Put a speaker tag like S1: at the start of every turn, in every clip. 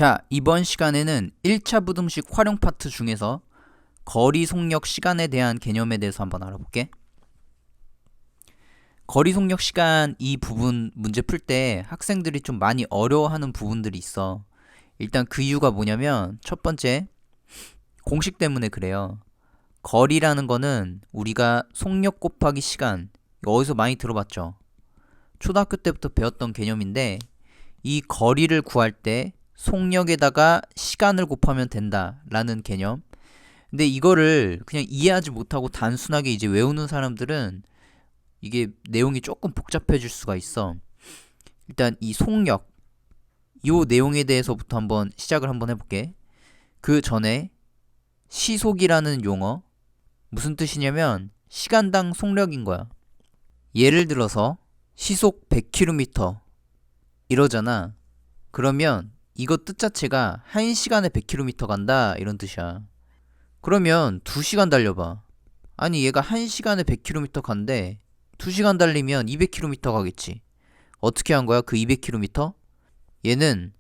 S1: 자, 이번 시간에는 1차 부등식 활용 파트 중에서 거리 속력 시간에 대한 개념에 대해서 한번 알아볼게. 거리 속력 시간 이 부분 문제 풀 때 학생들이 좀 많이 어려워하는 부분들이 있어. 일단 그 이유가 뭐냐면 첫 번째, 공식 때문에 그래요. 거리라는 거는 우리가 속력 곱하기 시간, 이거 어디서 많이 들어봤죠? 초등학교 때부터 배웠던 개념인데 이 거리를 구할 때 속력에다가 시간을 곱하면 된다라는 개념. 근데 이거를 그냥 이해하지 못하고 단순하게 이제 외우는 사람들은 이게 내용이 조금 복잡해질 수가 있어. 일단 이 속력, 이 내용에 대해서부터 한번 시작을 한번 해볼게. 그 전에 시속이라는 용어, 무슨 뜻이냐면 시간당 속력인 거야. 예를 들어서 시속 100km 이러잖아. 그러면 이거 뜻 자체가 1시간에 100km 간다 이런 뜻이야. 그러면 2시간 달려봐. 아니 얘가 1시간에 100km 간대. 2시간 달리면 200km 가겠지. 어떻게 한 거야? 그 200km? 얘는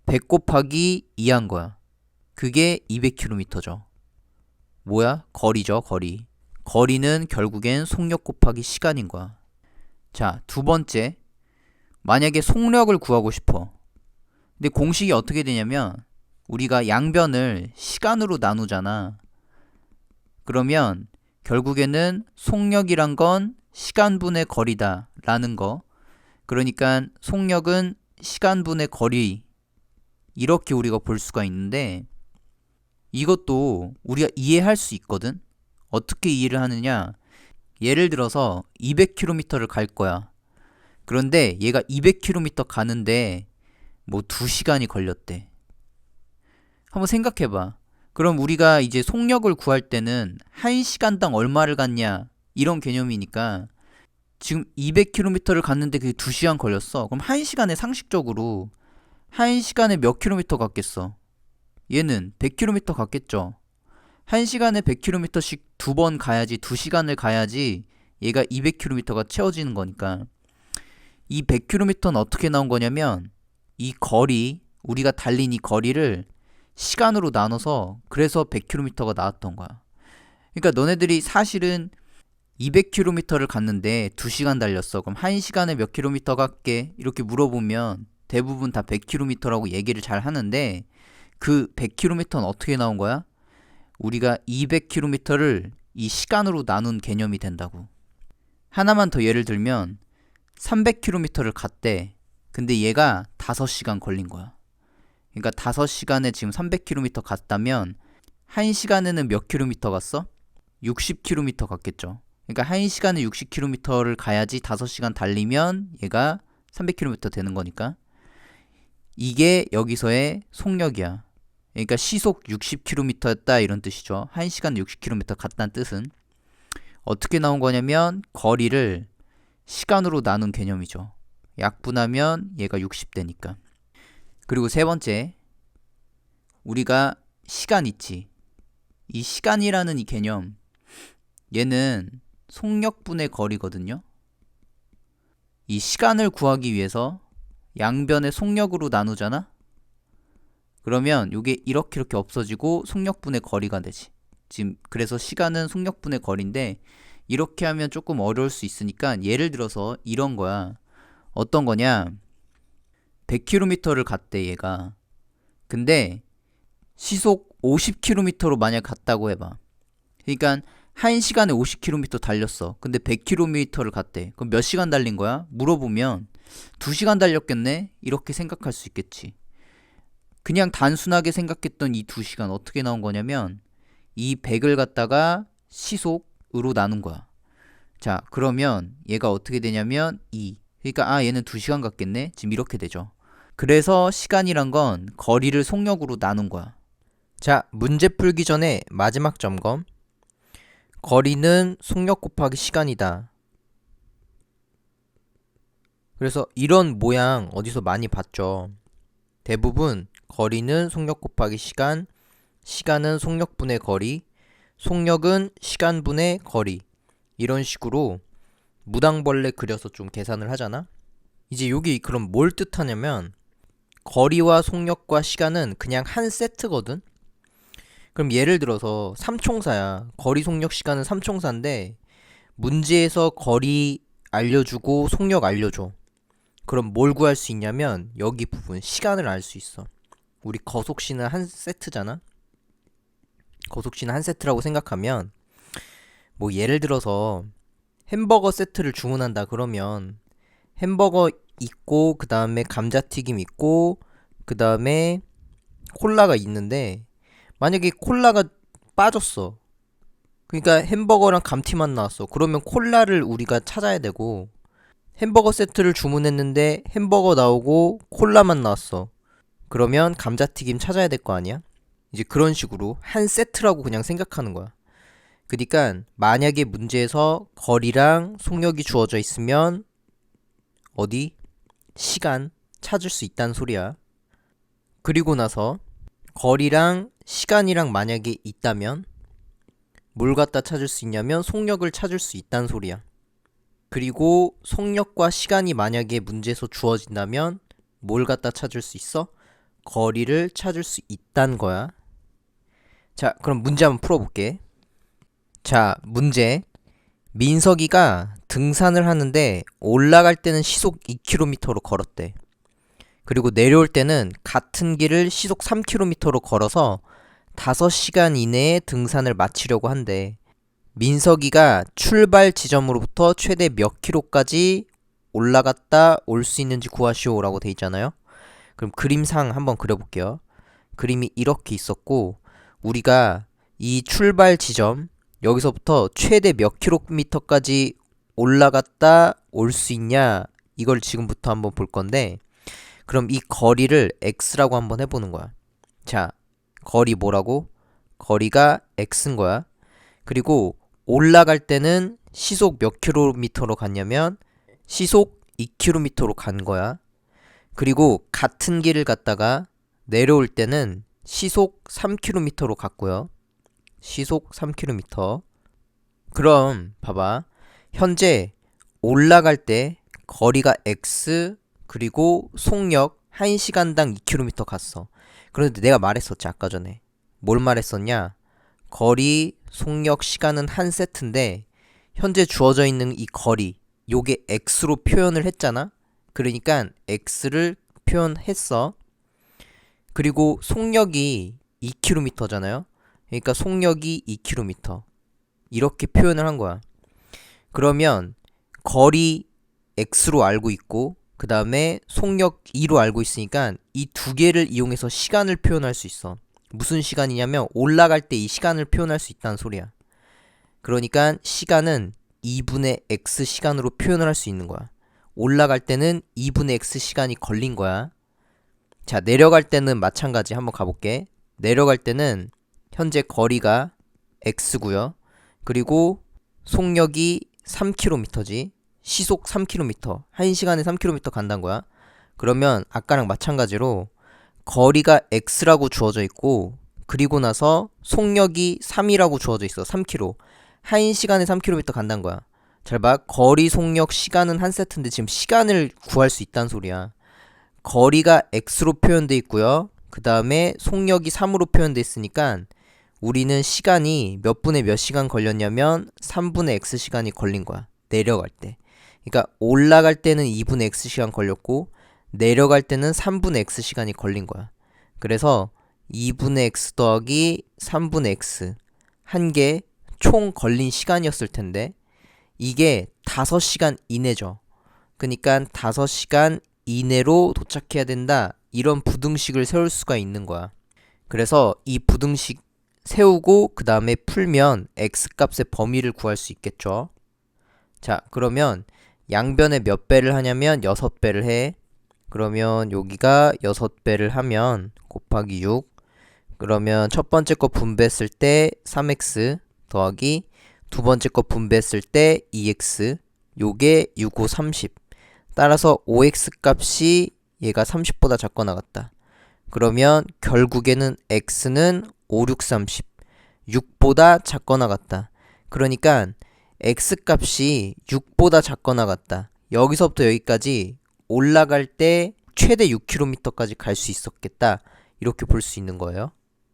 S1: 100 곱하기 2 한 거야. 그게 200km죠. 뭐야? 거리죠, 거리. 거리는 결국엔 속력 곱하기 시간인 거야. 자, 두 번째. 만약에 속력을 구하고 싶어. 근데 공식이 어떻게 되냐면 우리가 양변을 시간으로 나누잖아. 그러면 결국에는 속력이란 건 시간분의 거리다 라는 거. 그러니까 속력은 시간분의 거리, 이렇게 우리가 볼 수가 있는데 이것도 우리가 이해할 수 있거든. 어떻게 이해를 하느냐? 예를 들어서 200km를 갈 거야. 그런데 얘가 200km 가는데 뭐 2시간이 걸렸대. 한번 생각해봐. 그럼 우리가 이제 속력을 구할 때는 1시간당 얼마를 갔냐 이런 개념이니까 지금 200km를 갔는데 그게 2시간 걸렸어. 그럼 1시간에 상식적으로 1시간에 몇 킬로미터 갔겠어? 얘는 100km 갔겠죠. 1시간에 100km씩 두 번 가야지, 2시간을 가야지 얘가 200km가 채워지는 거니까. 이 100km는 어떻게 나온 거냐면 이 거리, 우리가 달린 이 거리를 시간으로 나눠서 그래서 100km가 나왔던 거야. 그러니까 너네들이 사실은 200km를 갔는데 2시간 달렸어. 그럼 1시간에 몇 킬로미터 갔게? 이렇게 물어보면 대부분 다 100km라고 얘기를 잘 하는데 그 100km는 어떻게 나온 거야? 우리가 200km를 이 시간으로 나눈 개념이 된다고. 하나만 더 예를 들면 300km를 갔대. 근데 얘가 5시간 걸린 거야. 그러니까 5시간에 지금 300km 갔다면 1시간에는 몇 킬로미터 갔어? 60km 갔겠죠. 그러니까 1시간에 60km를 가야지 5시간 달리면 얘가 300km 되는 거니까. 이게 여기서의 속력이야. 그러니까 시속 60km였다 이런 뜻이죠. 1시간 60km 갔다는 뜻은 어떻게 나온 거냐면 거리를 시간으로 나눈 개념이죠. 약분하면 얘가 60되니까. 그리고 세 번째, 우리가 시간 있지. 이 시간이라는 이 개념, 얘는 속력분의 거리거든요. 이 시간을 구하기 위해서 양변의 속력으로 나누잖아? 그러면 이게 이렇게 없어지고 속력분의 거리가 되지. 지금 그래서 시간은 속력분의 거리인데 이렇게 하면 조금 어려울 수 있으니까 예를 들어서 이런 거야. 어떤 거냐? 100km를 갔대 얘가. 근데 시속 50km로 만약 갔다고 해봐. 그러니까 1시간에 50km 달렸어. 근데 100km를 갔대. 그럼 몇 시간 달린 거야? 물어보면 2시간 달렸겠네? 이렇게 생각할 수 있겠지. 그냥 단순하게 생각했던 이 2시간 어떻게 나온 거냐면 이 100을 갖다가 시속으로 나눈 거야. 자, 그러면 얘가 어떻게 되냐면 2. 그러니까 얘는 2시간 갔겠네? 지금 이렇게 되죠. 그래서 시간이란 건 거리를 속력으로 나눈 거야. 자, 문제 풀기 전에 마지막 점검. 거리는 속력 곱하기 시간이다. 그래서 이런 모양 어디서 많이 봤죠. 대부분 거리는 속력 곱하기 시간, 시간은 속력분의 거리, 속력은 시간분의 거리, 이런 식으로 무당벌레 그려서 좀 계산을 하잖아. 이제 여기 그럼 뭘 뜻하냐면
S2: 거리와 속력과 시간은 그냥 한 세트거든. 그럼 예를 들어서 삼총사야. 거리, 속력, 시간은 삼총사인데 문제에서 거리 알려주고 속력 알려줘. 그럼 뭘 구할 수 있냐면 여기 부분 시간을 알 수 있어. 우리 거속시는 한 세트잖아. 거속시는 한 세트라고 생각하면 뭐 예를 들어서 햄버거 세트를 주문한다 그러면 햄버거 있고 그 다음에 감자튀김 있고 그 다음에 콜라가 있는데 만약에 콜라가 빠졌어. 그러니까 햄버거랑 감튀만 나왔어. 그러면 콜라를 우리가 찾아야 되고 햄버거 세트를 주문했는데 햄버거 나오고 콜라만 나왔어. 그러면 감자튀김 찾아야 될 거 아니야? 이제 그런 식으로 한 세트라고 그냥 생각하는 거야. 그러니까 만약에 문제에서 거리랑 속력이 주어져 있으면 어디? 시간 찾을 수 있다는 소리야. 그리고 나서 거리랑 시간이랑 만약에 있다면 뭘 갖다 찾을 수 있냐면 속력을 찾을 수 있다는 소리야. 그리고 속력과 시간이 만약에 문제에서 주어진다면 뭘 갖다 찾을 수 있어? 거리를 찾을 수 있다는 거야. 자, 그럼 문제 한번 풀어볼게. 자, 문제. 민석이가 등산을 하는데 올라갈 때는 시속 2km로 걸었대. 그리고 내려올 때는 같은 길을 시속 3km로 걸어서 5시간 이내에 등산을 마치려고 한대. 민석이가 출발 지점으로부터 최대 몇 킬로까지 올라갔다 올 수 있는지 구하시오 라고 돼 있잖아요. 그럼 그림상 한번 그려볼게요. 그림이 이렇게 있었고 우리가 이 출발 지점 여기서부터 최대 몇 킬로미터까지 올라갔다 올 수 있냐 이걸 지금부터 한번 볼 건데 그럼 이 거리를 x라고 한번 해보는 거야. 자, 거리 뭐라고? 거리가 x인 거야. 그리고 올라갈 때는 시속 몇 킬로미터로 갔냐면 시속 2km로 간 거야. 그리고 같은 길을 갔다가 내려올 때는 시속 3km로 갔고요. 시속 3km. 그럼 봐봐. 현재 올라갈 때 거리가 x 그리고 속력 1시간당 2km 갔어. 그런데 내가 말했었지 아까 전에. 뭘 말했었냐? 거리, 속력, 시간은 한 세트인데 현재 주어져 있는 이 거리 요게 x로 표현을 했잖아. 그러니까 x를 표현했어. 그리고 속력이 2km잖아요. 그러니까 속력이 2km 이렇게 표현을 한 거야. 그러면 거리 x로 알고 있고 그 다음에 속력 2로 알고 있으니까 이 두 개를 이용해서 시간을 표현할 수 있어. 무슨 시간이냐면 올라갈 때 이 시간을 표현할 수 있다는 소리야. 그러니까 시간은 2분의 x 시간으로 표현을 할 수 있는 거야. 올라갈 때는 2분의 x 시간이 걸린 거야. 자, 내려갈 때는 마찬가지 한번 가볼게. 내려갈 때는 현재 거리가 x고요. 그리고 속력이 3km지. 시속 3km. 1시간에 3km 간다는 거야. 그러면 아까랑 마찬가지로 거리가 x라고 주어져 있고 그리고 나서 속력이 3이라고 주어져 있어. 3km. 1시간에 3km 간다는 거야. 잘 봐. 거리, 속력, 시간은 한 세트인데 지금 시간을 구할 수 있다는 소리야. 거리가 x로 표현돼 있고요. 그 다음에 속력이 3으로 표현돼 있으니까 우리는 시간이 몇 분에 몇 시간 걸렸냐면 3분의 x 시간이 걸린 거야. 내려갈 때. 그러니까 올라갈 때는 2분의 x 시간 걸렸고 내려갈 때는 3분의 x 시간이 걸린 거야. 그래서 2분의 x 더하기 3분의 x 한 개 총 걸린 시간이었을 텐데 이게 5시간 이내죠. 그러니까 5시간 이내로 도착해야 된다. 이런 부등식을 세울 수가 있는 거야. 그래서 이 부등식 세우고 그 다음에 풀면 x값의 범위를 구할 수 있겠죠. 자, 그러면 양변에 몇 배를 하냐면 6배를 해. 그러면 여기가 6배를 하면 곱하기 6. 그러면 첫 번째 거 분배했을 때 3x 더하기 두 번째 거 분배했을 때 2x. 요게 6, 5, 30. 따라서 5x 값이 얘가 30보다 작거나 같다. 그러면 결국에는 x는 5, 6, 30. 6보다 작거나 같다. 그러니까 x 값이 6보다 작거나 같다. 여기서부터 여기까지 올라갈 때 최대 6km까지 갈 수 있었겠다. 이렇게 볼 수 있는 거예요.